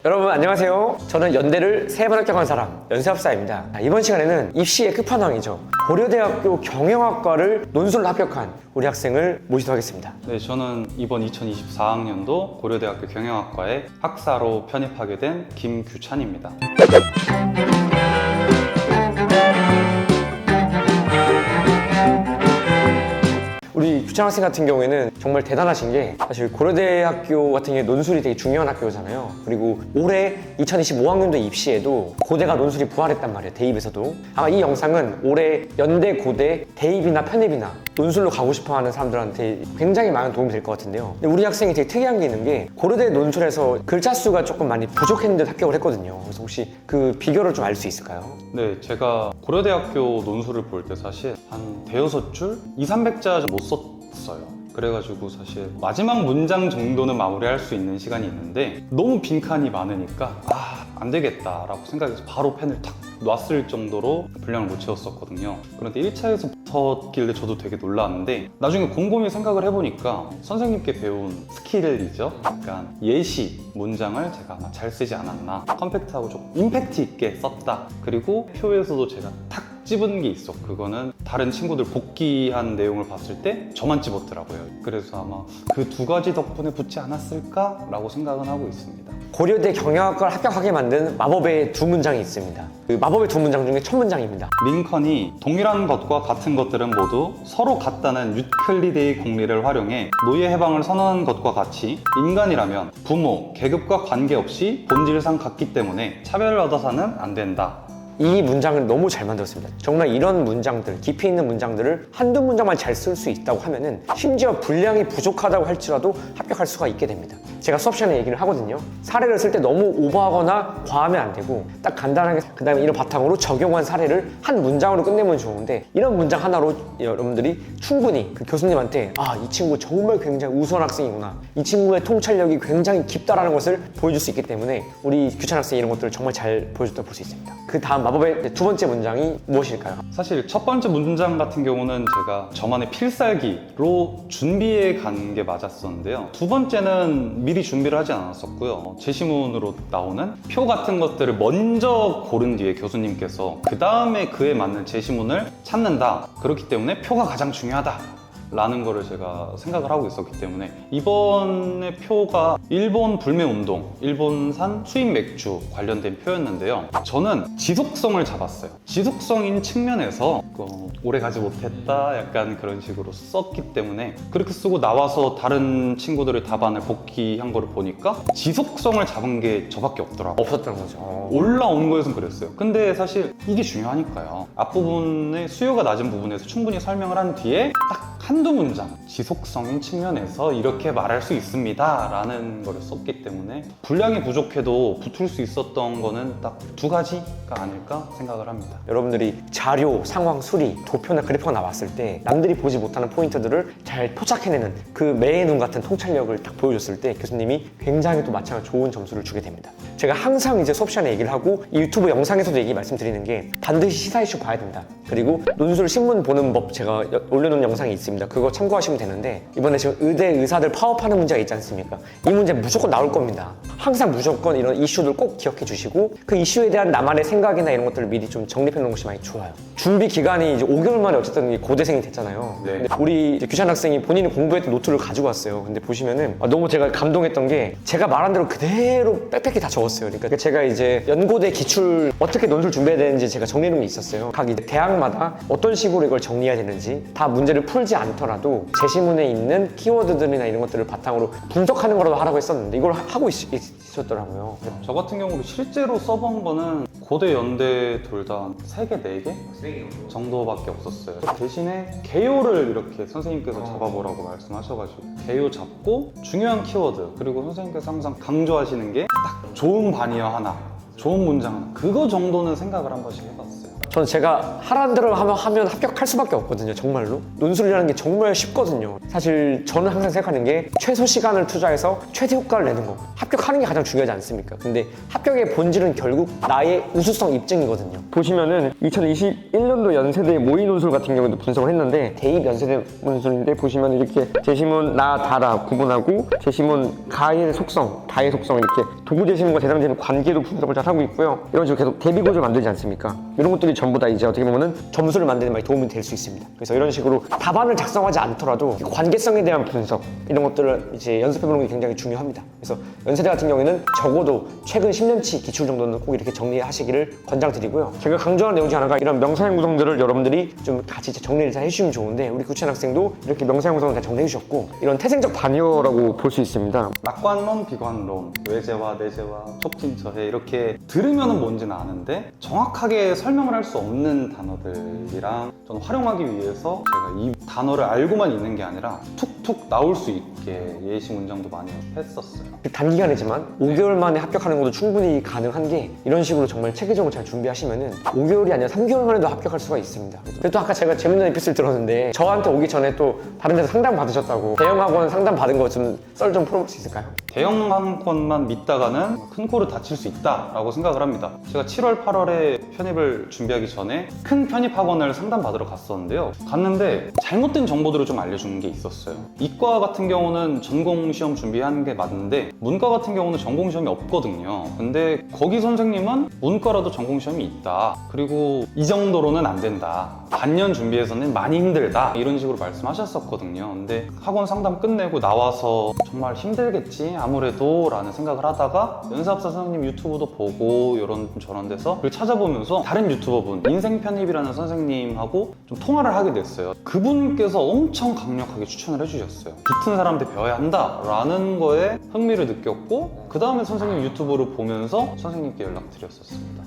여러분 안녕하세요. 저는 연대를 3번 합격한 사람 연세합사입니다. 이번 시간에는 입시의 끝판왕이죠. 고려대학교 경영학과를 논술로 합격한 우리 학생을 모시도록 하겠습니다. 네, 저는 이번 2024학년도 고려대학교 경영학과에 학사로 편입하게 된 김규찬입니다. 우리 규찬 학생 같은 경우에는 정말 대단하신 게, 사실 고려대학교 같은 경우에 논술이 되게 중요한 학교잖아요. 그리고 올해 2025학년도 입시에도 고대가 논술이 부활했단 말이에요. 대입에서도. 아마 이 영상은 올해 연대, 고대, 대입이나 편입이나 논술로 가고 싶어하는 사람들한테 굉장히 많은 도움이 될 것 같은데요. 근데 우리 학생이 되게 특이한 게 있는 게, 고려대 논술에서 글자 수가 조금 많이 부족했는데 합격을 했거든요. 그래서 혹시 그 비결을 좀 알 수 있을까요? 네, 제가 고려대학교 논술을 볼 때 사실 한 대여섯 줄? 200~300자 못 썼어요. 그래가지고 사실 마지막 문장 정도는 마무리할 수 있는 시간이 있는데 너무 빈칸이 많으니까 안 되겠다라고 생각해서 바로 펜을 탁 놨을 정도로 분량을 못 채웠었거든요. 그런데 1차에서 붙었길래 저도 되게 놀랐는데, 나중에 곰곰이 생각을 해보니까 선생님께 배운 스킬이죠. 약간 예시 문장을 제가 아마 잘 쓰지 않았나, 컴팩트하고 좀 임팩트 있게 썼다. 그리고 표에서도 제가 탁 집은 게 있어. 그거는 다른 친구들 복귀한 내용을 봤을 때 저만 집었더라고요. 그래서 아마 그 두 가지 덕분에 붙지 않았을까라고 생각은 하고 있습니다. 고려대 경영학과를 합격하게 만든 마법의 두 문장이 있습니다. 그 마법의 두 문장 중에 첫 문장입니다. 링컨이 동일한 것과 같은 것들은 모두 서로 같다는 유클리드의 공리를 활용해 노예 해방을 선언한 것과 같이 인간이라면 부모, 계급과 관계없이 본질상 같기 때문에 차별을 얻어서는 안 된다. 이 문장을 너무 잘 만들었습니다. 정말 이런 문장들, 깊이 있는 문장들을 한두 문장만 잘 쓸 수 있다고 하면은, 심지어 분량이 부족하다고 할지라도 합격할 수가 있게 됩니다. 제가 수업 시간에 얘기를 하거든요. 사례를 쓸 때 너무 오버하거나 과하면 안 되고, 딱 간단하게 그 다음에 이런 바탕으로 적용한 사례를 한 문장으로 끝내면 좋은데, 이런 문장 하나로 여러분들이 충분히 그 교수님한테 이 친구 정말 굉장히 우수한 학생이구나, 이 친구의 통찰력이 굉장히 깊다라는 것을 보여줄 수 있기 때문에 우리 규찬 학생이 이런 것들을 정말 잘 보여줬다고 볼 수 있습니다. 그 다음 마법의 두 번째 문장이 무엇일까요? 사실 첫 번째 문장 같은 경우는 제가 저만의 필살기로 준비해 간 게 맞았었는데요. 두 번째는 미리 준비를 하지 않았었고요. 제시문으로 나오는 표 같은 것들을 먼저 고른 뒤에 교수님께서 그 다음에 그에 맞는 제시문을 찾는다. 그렇기 때문에 표가 가장 중요하다 라는 거를 제가 생각을 하고 있었기 때문에, 이번에 표가 일본 불매운동, 일본산 수입 맥주 관련된 표였는데요. 저는 지속성을 잡았어요. 지속성인 측면에서 오래 가지 못했다 약간 그런 식으로 썼기 때문에, 그렇게 쓰고 나와서 다른 친구들의 답안을 복귀한 거를 보니까 지속성을 잡은 게 저밖에 없더라고요. 없었던 거죠. 올라온 거에선 그랬어요. 근데 사실 이게 중요하니까요. 앞부분의 수요가 낮은 부분에서 충분히 설명을 한 뒤에 딱 한두 문장, 지속성인 측면에서 이렇게 말할 수 있습니다 라는 거를 썼기 때문에, 분량이 부족해도 붙을 수 있었던 거는 딱 두 가지가 아닐까 생각을 합니다. 여러분들이 자료, 상황, 수리, 도표나 그래프가 나왔을 때 남들이 보지 못하는 포인트들을 잘 포착해내는 그 매의 눈 같은 통찰력을 딱 보여줬을 때 교수님이 굉장히 또 마찬가지로 좋은 점수를 주게 됩니다. 제가 항상 이제 수업 시간에 얘기를 하고, 이 유튜브 영상에서도 말씀드리는 게, 반드시 시사 이슈 봐야 된다. 그리고 논술 신문 보는 법 제가 올려놓은 영상이 있습니다. 그거 참고하시면 되는데, 이번에 지금 의대 의사들 파업하는 문제가 있지 않습니까? 이 문제 무조건 나올 겁니다. 항상 무조건 이런 이슈들 꼭 기억해 주시고, 그 이슈에 대한 나만의 생각이나 이런 것들을 미리 좀 정립해 놓는 것이 많이 좋아요. 준비 기간이 이제 5개월 만에 어쨌든 고대생이 됐잖아요. 네. 근데 우리 규찬 학생이 본인이 공부했던 노트를 가지고 왔어요. 근데 보시면은 너무 제가 감동했던 게, 제가 말한 대로 그대로 빽빽히 다 적었어요. 그러니까 제가 이제 연고대 기출 어떻게 논술 준비해야 되는지 제가 정리해놓은 게 있었어요. 각 이제 대학마다 어떤 식으로 이걸 정리해야 되는지, 다 문제를 풀지 않더라도 제시문에 있는 키워드들이나 이런 것들을 바탕으로 분석하는 거라도 하라고 했었는데, 이걸 하고 있었더라고요. 저 같은 경우로 실제로 써본 거는 고대, 연대 둘 다 3개, 4개? 정도밖에 없었어요. 대신에 개요를 이렇게 선생님께서 잡아보라고 말씀하셔가지고 개요 잡고, 중요한 키워드, 그리고 선생님께서 항상 강조하시는 게 딱 좋은 반이어 하나, 좋은 문장 하나, 그거 정도는 생각을 한 번씩 해봤어요. 저는 제가 하라는 대로 하면 합격할 수밖에 없거든요. 정말로 논술이라는 게 정말 쉽거든요. 사실 저는 항상 생각하는 게 최소 시간을 투자해서 최대 효과를 내는 거, 합격하는 게 가장 중요하지 않습니까? 근데 합격의 본질은 결국 나의 우수성 입증이거든요. 보시면은 2021년도 연세대 모의 논술 같은 경우도 분석을 했는데, 대입 연세대 논술인데 보시면 이렇게 제시문 나, 다라 구분하고, 제시문 가의 속성, 다의 속성, 이렇게 도구 제시문과 대상 제시문 관계도 분석을 잘 하고 있고요. 이런 식으로 계속 대비 구조를 만들지 않습니까? 이런 것들이 전부 다 이제 어떻게 보면은 점수를 만드는 데 많이 도움이 될 수 있습니다. 그래서 이런 식으로 답안을 작성하지 않더라도 관계성에 대한 분석, 이런 것들을 이제 연습해보는 게 굉장히 중요합니다. 그래서 연세대 같은 경우에는 적어도 최근 10년치 기출 정도는 꼭 이렇게 정리하시기를 권장드리고요. 제가 강조하는 내용 중 하나가 이런 명사형 구성들을 여러분들이 좀 같이 정리를 잘 해주시면 좋은데, 우리 구치한 학생도 이렇게 명사형 구성을 잘 정리해 주셨고, 이런 태생적 반여라고 볼 수 있습니다. 낙관론, 비관론, 외재와 내재와 촉진처해 이렇게 들으면은 뭔지는 아는데 정확하게 설명을 할 수 없는 단어들이랑 저는 활용하기 위해서 제가 이 단어를 알고만 있는 게 아니라 툭툭 나올 수 있게 예시 문장도 많이 했었어요. 단기간이지만 5개월 만에 합격하는 것도 충분히 가능한 게, 이런 식으로 정말 체계적으로 잘 준비하시면은 5개월이 아니라 3개월 만에도 합격할 수가 있습니다. 그리고 또 아까 제가 재밌는 에피소드 들었는데, 저한테 오기 전에 또 다른 데서 상담 받으셨다고, 대형학원 상담 받은 거 좀 썰 좀 풀어볼 수 있을까요? 대형 학원만 믿다가는 큰 코를 다칠 수 있다라고 생각을 합니다. 제가 7월, 8월에 편입을 준비하기 전에 큰 편입 학원을 상담받으러 갔었는데요. 갔는데 잘못된 정보들을 좀 알려주는 게 있었어요. 이과 같은 경우는 전공 시험 준비하는 게 맞는데, 문과 같은 경우는 전공 시험이 없거든요. 근데 거기 선생님은 문과라도 전공 시험이 있다. 그리고 이 정도로는 안 된다. 반년 준비해서는 많이 힘들다. 이런 식으로 말씀하셨었거든요. 근데 학원 상담 끝내고 나와서 정말 힘들겠지 아무래도 라는 생각을 하다가 연사합사 선생님 유튜브도 보고 이런 저런 데서 그걸 찾아보면서 다른 유튜버분, 인생편입이라는 선생님하고 좀 통화를 하게 됐어요. 그분께서 엄청 강력하게 추천을 해주셨어요. 붙은 사람한테 배워야 한다 라는 거에 흥미를 느꼈고, 그 다음에 선생님 유튜브를 보면서 선생님께 연락드렸었습니다.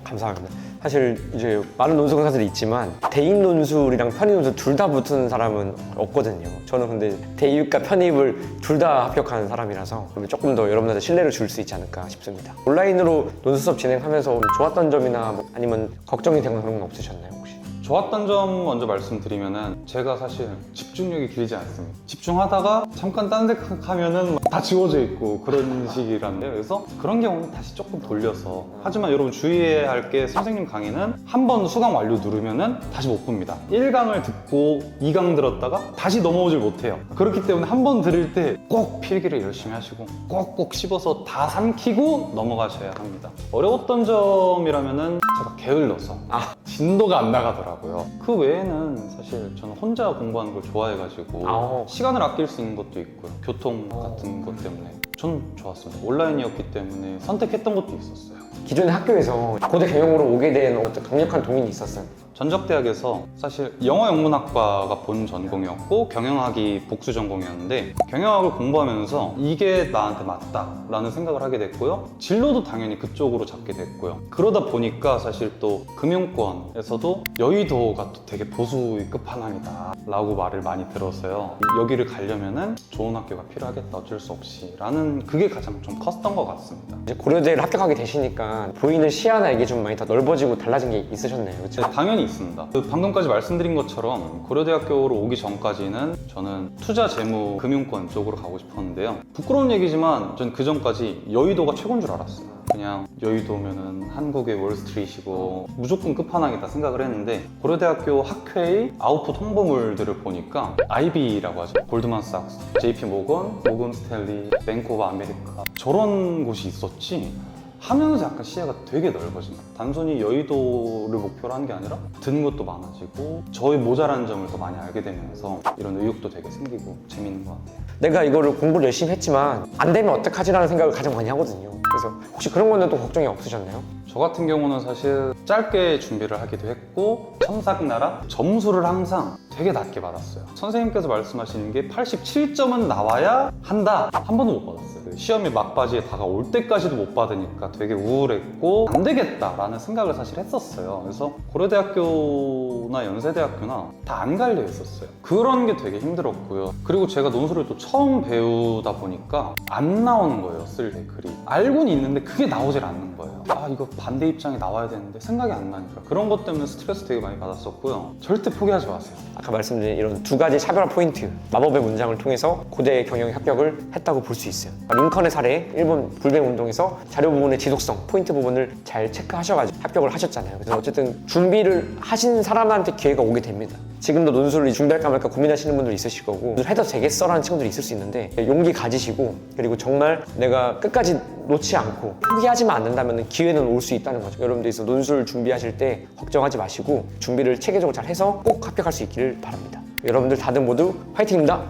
감사합니다. 사실 이제 많은 논술 강사들이 있지만 대입 논술이랑 편입 논술 둘 다 붙은 사람은 없거든요. 저는 근데 대입과 편입을 둘 다 합격한 사람이라서 조금 더 여러분들한테 신뢰를 줄 수 있지 않을까 싶습니다. 온라인으로 논술 수업 진행하면서 좋았던 점이나 아니면 걱정이 되는 그런 건 없으셨나요, 혹시? 좋았던 점 먼저 말씀드리면은, 제가 사실 집중력이 길지 않습니다. 집중하다가 잠깐 딴 생각하면은 다 지워져 있고 그런 식이란데요. 그래서 그런 경우는 다시 조금 돌려서, 하지만 여러분 주의해야 할 게, 선생님 강의는 한 번 수강 완료 누르면은 다시 못 봅니다. 1강을 듣고 2강 들었다가 다시 넘어오질 못해요. 그렇기 때문에 한 번 들을 때 꼭 필기를 열심히 하시고 꼭꼭 씹어서 다 삼키고 넘어가셔야 합니다. 어려웠던 점이라면은 제가 게을러서 진도가 안 나가더라고요. 그 외에는 사실 저는 혼자 공부하는 걸 좋아해가지고 시간을 아낄 수 있는 것도 있고요. 교통 같은 것 때문에 전 좋았습니다. 온라인이었기 때문에 선택했던 것도 있었어요. 기존의 학교에서 고대 경영으로 오게 된 어떤 강력한 동인이 있었어요? 전적대학에서 사실 영어영문학과가 본 전공이었고 경영학이 복수 전공이었는데, 경영학을 공부하면서 이게 나한테 맞다라는 생각을 하게 됐고요. 진로도 당연히 그쪽으로 잡게 됐고요. 그러다 보니까 사실 또 금융권에서도 여의도가 또 되게 보수의 끝판왕이다 라고 말을 많이 들었어요. 여기를 가려면은 좋은 학교가 필요하겠다, 어쩔 수 없이 라는, 그게 가장 좀 컸던 것 같습니다. 이제 고려대를 합격하게 되시니까 보이는 시야나 이게 좀 많이 더 넓어지고 달라진 게 있으셨나요? 그렇죠? 네, 당연히 있습니다. 방금까지 말씀드린 것처럼 고려대학교로 오기 전까지는 저는 투자, 재무, 금융권 쪽으로 가고 싶었는데요. 부끄러운 얘기지만 전 그 전까지 여의도가 최고인 줄 알았어요. 그냥 여의도면은 한국의 월스트리트이고 무조건 끝판왕이다 생각을 했는데, 고려대학교 학회의 아웃풋 홍보물들을 보니까 IB라고 하죠. 골드만삭스, JP 모건, 모건 스탠리, 뱅크 오브 아메리카, 저런 곳이 있었지 하면서 약간 시야가 되게 넓어집니다. 단순히 여의도를 목표로 한 게 아니라 듣는 것도 많아지고 저의 모자란 점을 더 많이 알게 되면서 이런 의욕도 되게 생기고 재밌는 것 같아요. 내가 이거를 공부를 열심히 했지만 안 되면 어떡하지라는 생각을 가장 많이 하거든요. 그래서 혹시 그런 거는 또 걱정이 없으셨나요? 저 같은 경우는 사실 짧게 준비를 하기도 했고, 청사나라 점수를 항상 되게 낮게 받았어요. 선생님께서 말씀하시는 게 87점은 나와야 한다, 한 번도 못 받았어요. 시험이 막바지에 다가올 때까지도 못 받으니까 되게 우울했고 안 되겠다라는 생각을 사실 했었어요. 그래서 고려대학교 고려대학교나 연세대학교나 다 안 갈려 있었어요. 그런 게 되게 힘들었고요. 그리고 제가 논술을 또 처음 배우다 보니까 안 나오는 거예요, 쓸 때 글이. 알고는 있는데 그게 나오질 않는 거예요. 아, 이거 반대 입장이 나와야 되는데 생각이 안 나니까. 그런 것 때문에 스트레스 되게 많이 받았었고요. 절대 포기하지 마세요. 아까 말씀드린 이런 두 가지 차별화 포인트, 마법의 문장을 통해서 고대 경영에 합격을 했다고 볼 수 있어요. 링컨의 사례, 일본 불뱀 운동에서 자료 부분의 지속성, 포인트 부분을 잘 체크하셔가지고 합격을 하셨잖아요. 그래서 어쨌든 준비를 하신 사람한테 기회가 오게 됩니다. 지금도 논술을 준비할까 말까 고민하시는 분들 있으실 거고, 해도 되겠어라는 친구들이 있을 수 있는데, 용기 가지시고, 그리고 정말 내가 끝까지 놓지 않고 포기하지만 않는다면 기회는 올 수 있다는 거죠. 여러분들께서 논술 준비하실 때 걱정하지 마시고 준비를 체계적으로 잘 해서 꼭 합격할 수 있기를 바랍니다. 여러분들 다들 모두 화이팅입니다.